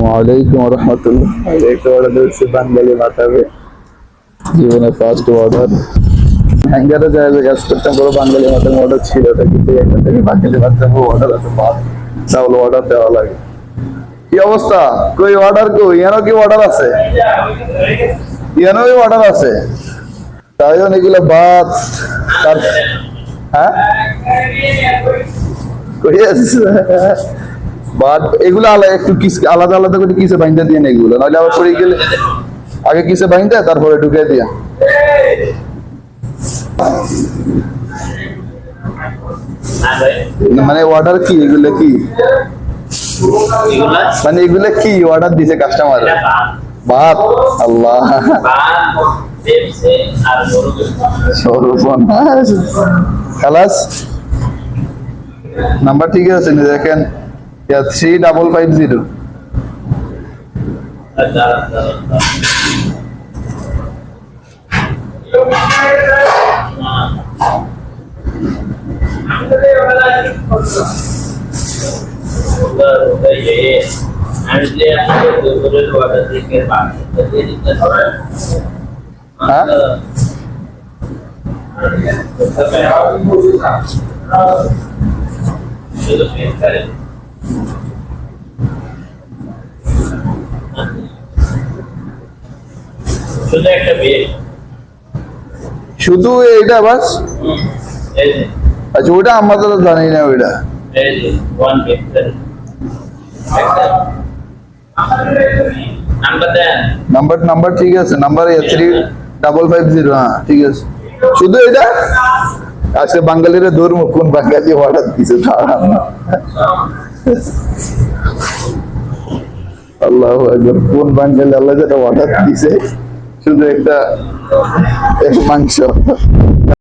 আসসালামু আলাইকুম ওয়া রাহমাতুল্লাহ। একটা অর্ডার দিয়েছি বাঙালি মাতাবে, জীবনে ফার্স্ট অর্ডার। হ্যাঙ্গারে যায় যে গ্যাস করতে বড় বাঙালি মাতাবে অর্ডার ছিল, এটা কিন্তু এখান থেকে বাঙালি মাতাবে অর্ডার আছে, বাদ তাহলে অর্ডার দেওয়া লাগে। কি অবস্থা? কই অর্ডার কই? এনো কি অর্ডার আছে? এনো কি অর্ডার আছে? তাই অনেকগুলো বাদ তার, হ্যাঁ কই আছে বাদ, এগুলো একটু আলাদা আলাদা করে কিসে বাইন্দা দিয়ে এগুলো, নাহলে আবার পড়ে গেলে আগে কিসে বাইন্দা তারপরে ঢুকে দিয়া। মানে অর্ডার কি এগুলো? কি মানে এগুলো কি অর্ডার দিছে কাস্টমার? ভাত। আল্লাহ খালাস, নাম্বার ঠিক আছে দেখেন, 3550। হ্যাঁ শুধু এইটা বাস? আচ্ছা ওইটা আমরা তো জানি না। ওইটা নাম্বার ঠিক আছে, নাম্বার 3550। হ্যাঁ ঠিক আছে, শুধু এটা। আজকে বাঙালিরা ধর্ম কোন বাঙালি অর্ডার দিছে আল্লাহু আকবার, কোন বাঙালি আল্লাহ যেটা অর্ডার দিছে, শুধু একটা মাংস।